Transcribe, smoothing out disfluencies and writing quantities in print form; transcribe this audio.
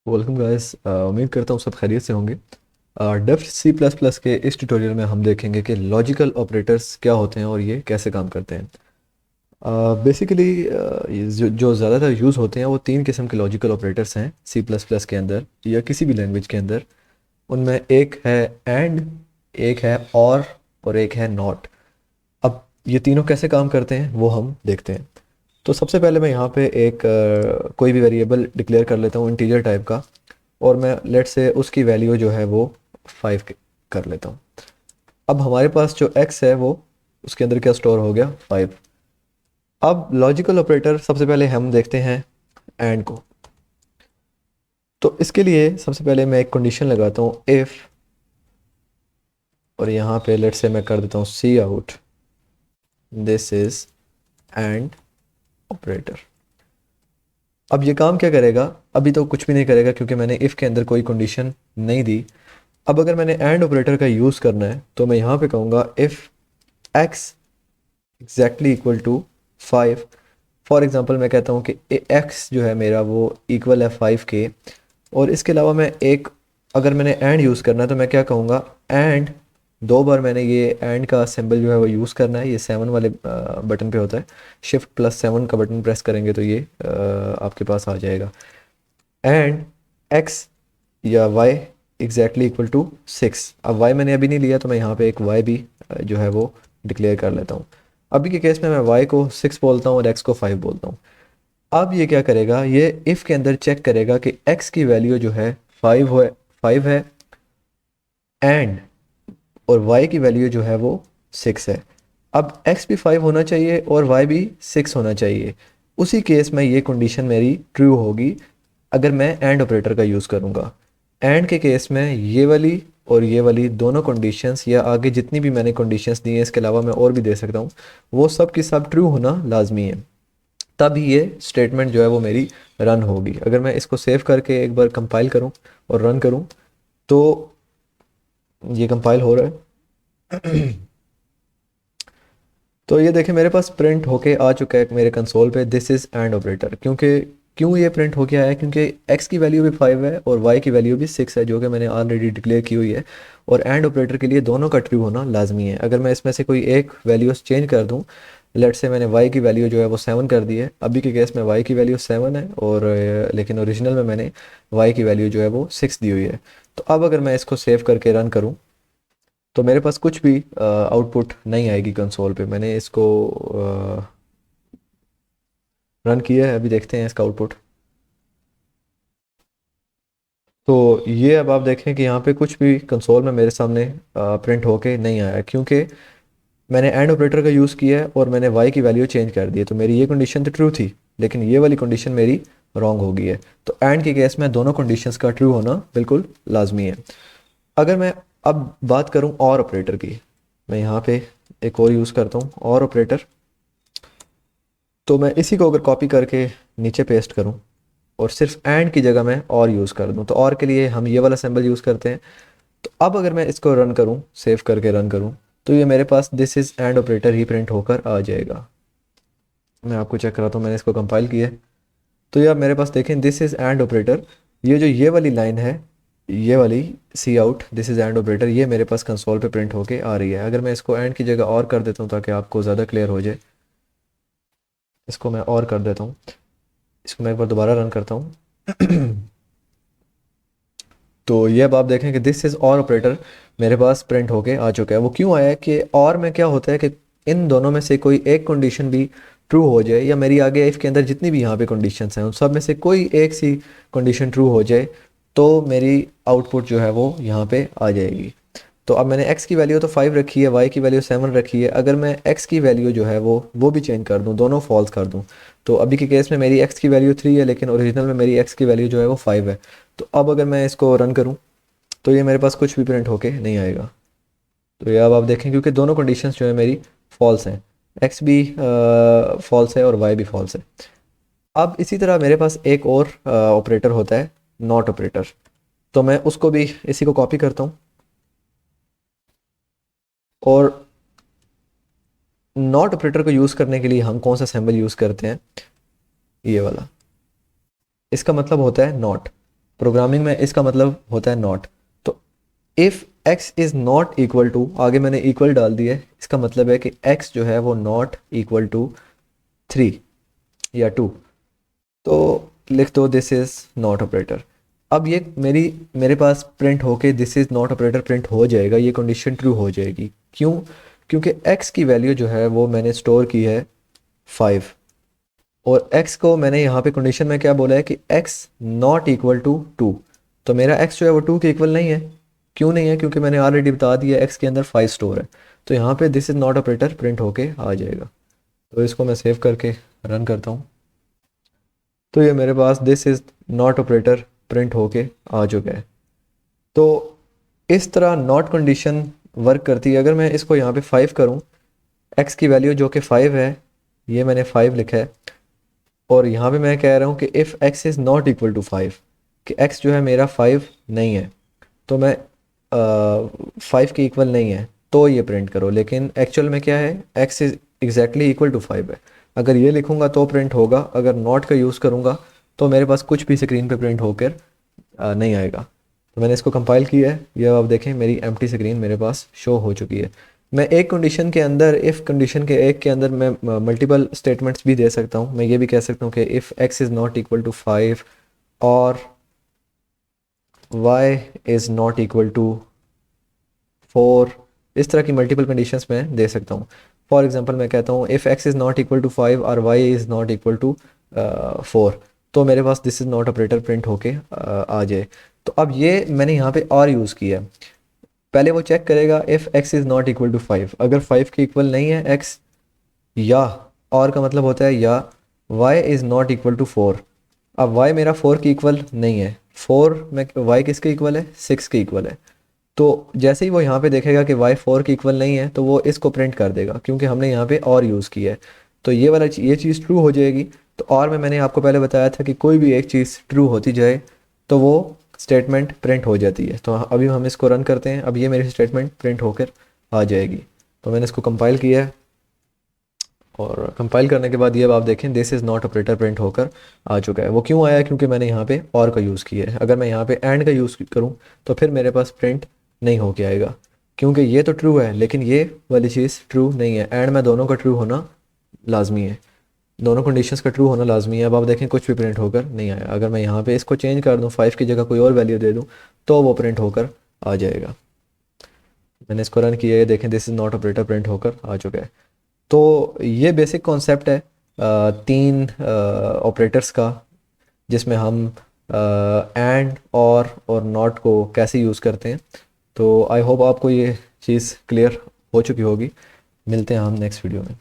Welcome guys. उम्मीद करता हूँ सब खैरियत से होंगे। डेफ सी प्लस प्लस के इस ट्यूटोरियल में हम देखेंगे कि लॉजिकल ऑपरेटर्स क्या होते हैं और ये कैसे काम करते हैं। बेसिकली जो ज़्यादातर यूज़ होते हैं वो तीन किस्म के लॉजिकल ऑपरेटर्स हैं सी प्लस प्लस के अंदर या किसी भी लैंग्वेज के अंदर। उनमें एक है एंड, एक है और एक है नॉट। अब ये तीनों कैसे काम करते हैं वो हम देखते हैं। तो सबसे पहले मैं यहाँ पे एक कोई भी वेरिएबल डिक्लेयर कर लेता हूँ इंटीजर टाइप का, और मैं लेट से उसकी वैल्यू जो है वो 5 कर लेता हूँ। अब हमारे पास जो x है वो उसके अंदर क्या स्टोर हो गया, 5। अब लॉजिकल ऑपरेटर सबसे पहले हम देखते हैं एंड को। तो इसके लिए सबसे पहले मैं एक कंडीशन लगाता हूँ इफ़, और यहाँ पे लेट से मैं कर देता हूँ cout this is and operator. अब ये काम क्या करेगा? अभी तो कुछ भी नहीं करेगा क्योंकि मैंने इफ़ के अंदर कोई कंडीशन नहीं दी। अब अगर मैंने एंड ऑपरेटर का यूज़ करना है तो मैं यहाँ पे कहूँगा if x exactly equal to 5। For example मैं कहता हूँ कि x जो है मेरा वो इक्वल है 5 के। और इसके अलावा मैं एक, अगर मैंने एंड यूज़ करना है तो मैं क्या कहूँगा, एंड दो बार मैंने ये एंड का सिंबल जो है वो यूज़ करना है। ये 7 वाले बटन पे होता है। शिफ्ट प्लस 7 का बटन प्रेस करेंगे तो ये आपके पास आ जाएगा। एंड x या y एग्जैक्टली इक्वल टू 6। अब y मैंने अभी नहीं लिया तो मैं यहाँ पे एक y भी जो है वो डिक्लेयर कर लेता हूँ। अभी के केस में मैं y को 6 बोलता हूँ और x को 5 बोलता हूँ। अब ये क्या करेगा, ये इफ़ के अंदर चेक करेगा कि x की वैल्यू जो है 5 है एंड, और y की वैल्यू जो है वो 6 है। अब x भी 5 होना चाहिए और y भी 6 होना चाहिए। उसी केस में ये कंडीशन मेरी ट्रू होगी अगर मैं एंड ऑपरेटर का यूज़ करूँगा। एंड के केस में ये वाली और ये वाली दोनों कंडीशंस, या आगे जितनी भी मैंने कंडीशंस दी हैं इसके अलावा मैं और भी दे सकता हूँ, वो सब की सब ट्रू होना लाजमी है। तब ही ये स्टेटमेंट जो है वो मेरी रन होगी। अगर मैं इसको सेव करके एक बार कंपाइल करूँ और रन करूँ तो ये कंपाइल हो रहा है। तो ये देखें मेरे पास प्रिंट होके आ चुका है मेरे कंसोल पे दिस इज़ एंड ऑपरेटर। क्यों ये प्रिंट हो गया है? क्योंकि x की वैल्यू भी 5 है और y की वैल्यू भी 6 है जो कि मैंने ऑलरेडी डिक्लेयर की हुई है। और एंड ऑपरेटर के लिए दोनों का ट्रू होना लाजमी है। अगर मैं इसमें से कोई एक वैल्यूज चेंज कर दूं, लेट से मैंने y की वैल्यू जो है वो 7 कर दी है, अभी के केस में y की वैल्यू 7 है और लेकिन ओरिजिनल में मैंने y की वैल्यू जो है वो 6 दी हुई है। तो अब अगर मैं इसको सेव करके रन करूँ तो मेरे पास कुछ भी आउटपुट नहीं आएगी कंसोल पे। मैंने इसको रन किया है, अभी देखते हैं इसका आउटपुट। तो ये अब आप देखें कि यहाँ पे कुछ भी कंसोल में मेरे सामने प्रिंट होके नहीं आया क्योंकि मैंने एंड ऑपरेटर का यूज़ किया है और मैंने y की वैल्यू चेंज कर दी है। तो मेरी ये कंडीशन तो ट्रू थी लेकिन ये वाली कंडीशन मेरी रॉन्ग हो गई है। तो एंड के केस में दोनों कंडीशंस का ट्रू होना बिल्कुल लाजमी है। अगर मैं अब बात करूँ और ऑपरेटर की, मैं यहाँ पे एक और यूज़ करता हूँ और ऑपरेटर। तो मैं इसी को अगर कॉपी करके नीचे पेस्ट करूँ और सिर्फ एंड की जगह मैं और यूज़ कर दूँ, तो और के लिए हम ये वाला सिंबल यूज़ करते हैं। तो अब अगर मैं इसको रन करूँ, सेव करके रन करूँ, तो ये मेरे पास दिस इज़ एंड ऑपरेटर ही प्रिंट होकर आ जाएगा। मैं आपको चेक कराता हूँ, मैंने इसको कंपाइल किया है। तो ये आप मेरे पास देखें दिस इज़ एंड ऑपरेटर। ये जो ये वाली लाइन है, ये वाली cout this is and operator, ये मेरे पास कंसोल पे प्रिंट होके आ रही है। अगर मैं इसको एंड की जगह और कर देता हूँ ताकि आपको ज़्यादा क्लियर हो जाए, इसको मैं और कर देता हूँ। इसको मैं एक बार दोबारा रन करता हूँ। तो ये अब आप देखें कि दिस इज़ और ऑपरेटर मेरे पास प्रिंट होके आ चुका है। वो क्यों आया है कि और में क्या होता है कि इन दोनों में से कोई एक कंडीशन भी ट्रू हो जाए, या मेरी आगे इफ़ के अंदर जितनी भी यहाँ पे कंडीशंस हैं उन सब में से कोई एक सी कंडीशन ट्रू हो जाए तो मेरी आउटपुट जो है वो यहाँ पे आ जाएगी। तो अब मैंने x की वैल्यू तो 5 रखी है, y की वैल्यू 7 रखी है। अगर मैं x की वैल्यू जो है वो भी चेंज कर दूँ, दोनों फॉल्स कर दूँ, तो अभी के केस में मेरी x की वैल्यू 3 है लेकिन ओरिजिनल में मेरी x की वैल्यू जो है वो 5 है। तो अब अगर मैं इसको रन करूँ तो ये मेरे पास कुछ भी प्रिंट होके नहीं आएगा। तो ये अब आप देखें क्योंकि दोनों कंडीशंस जो है मेरी फॉल्स हैं, x भी फॉल्स है और y भी फॉल्स है। अब इसी तरह मेरे पास एक और ऑपरेटर होता है नॉट ऑपरेटर। तो मैं उसको भी इसी को कॉपी करता हूँ और नॉट ऑपरेटर को यूज़ करने के लिए हम कौन सा सिंबल यूज़ करते हैं, ये वाला। इसका मतलब होता है नॉट। प्रोग्रामिंग में इसका मतलब होता है नॉट। तो if x is not equal to, आगे मैंने इक्वल डाल दिया है, इसका मतलब है कि x जो है वो नॉट इक्वल टू 3 या 2, तो लिख दो दिस इज़ नॉट ऑपरेटर। अब ये मेरे पास प्रिंट होके this is not operator print हो जाएगा, ये कंडीशन ट्रू हो जाएगी। क्यों? क्योंकि x की वैल्यू जो है वो मैंने स्टोर की है 5, और x को मैंने यहाँ पे कंडीशन में क्या बोला है कि x नॉट इक्वल टू 2। तो मेरा x जो है वो 2 के इक्वल नहीं है। क्यों नहीं है? क्योंकि मैंने ऑलरेडी बता दिया x के अंदर 5 स्टोर है। तो यहाँ पे this is not operator print होके आ जाएगा। तो इसको मैं सेव करके रन करता हूँ, तो ये मेरे पास this is not operator print होके आ चुका है। तो इस तरह नॉट कंडीशन वर्क करती है। अगर मैं इसको यहाँ पे 5 करूँ, x की वैल्यू जो कि 5 है, ये मैंने 5 लिखा है, और यहाँ पे मैं कह रहा हूँ कि if x is not equal to 5, कि x जो है मेरा 5 नहीं है, तो मैं 5 के इक्वल नहीं है तो ये प्रिंट करो। लेकिन एक्चुअल में क्या है, x is exactly equal to 5 है। अगर ये लिखूँगा तो प्रिंट होगा, अगर नॉट का यूज़ करूँगा तो मेरे पास कुछ भी स्क्रीन पे प्रिंट होकर नहीं आएगा। तो मैंने इसको कंपाइल किया है, ये आप देखें मेरी एम्प्टी स्क्रीन मेरे पास शो हो चुकी है। मैं एक कंडीशन के अंदर, इफ़ कंडीशन के एक के अंदर मैं मल्टीपल स्टेटमेंट्स भी दे सकता हूँ। मैं ये भी कह सकता हूँ कि if x is not equal to 5 और y is not equal to 4, इस तरह की मल्टीपल कंडीशंस मैं दे सकता हूँ। फॉर एग्जांपल मैं कहता हूँ if x is not equal to 5 और y is not equal to 4, तो मेरे पास this is not operator print होके आ जाए। तो अब ये मैंने यहाँ पे और यूज़ किया है। पहले वो चेक करेगा if x is not equal to 5, अगर 5 के इक्वल नहीं है x, या और का मतलब होता है या y is not equal to 4। अब y मेरा 4 के इक्वल नहीं है, 4 में y किसके इक्वल है, 6 के इक्वल है। तो जैसे ही वो यहाँ पे देखेगा कि y 4 के इक्वल नहीं है, तो वो इसको प्रिंट कर देगा, क्योंकि हमने यहाँ पे और यूज़ किया है। तो ये वाला ये चीज़ ट्रू हो जाएगी। तो और में मैंने आपको पहले बताया था कि कोई भी एक चीज़ ट्रू होती जाए तो वो स्टेटमेंट प्रिंट हो जाती है। तो अभी हम इसको रन करते हैं, अब ये मेरी स्टेटमेंट प्रिंट होकर आ जाएगी। तो मैंने इसको कंपाइल किया है, और कंपाइल करने के बाद ये अब आप देखें this is not operator print होकर आ चुका है। वो क्यों आया? क्योंकि मैंने यहाँ पे और का यूज़ किया है। अगर मैं यहाँ पे एंड का यूज़ करूँ तो फिर मेरे पास प्रिंट नहीं हो के आएगा, क्योंकि ये तो ट्रू है लेकिन ये वाली चीज़ ट्रू नहीं है। एंड में दोनों का ट्रू होना लाजमी है, दोनों कंडीशंस का ट्रू होना लाजमी है। अब आप देखें कुछ भी प्रिंट होकर नहीं आया। अगर मैं यहाँ पे इसको चेंज कर दूँ, 5 की जगह कोई और वैल्यू दे दूँ, तो वो प्रिंट होकर आ जाएगा। मैंने इसको रन किया है, देखें this is not operator print होकर आ चुका है। तो ये बेसिक कॉन्सेप्ट है 3 ऑपरेटर्स का, जिसमें हम एंड और नॉट को कैसे यूज़ करते हैं। तो आई होप आपको ये चीज़ क्लियर हो चुकी होगी। मिलते हैं हम नेक्स्ट वीडियो में।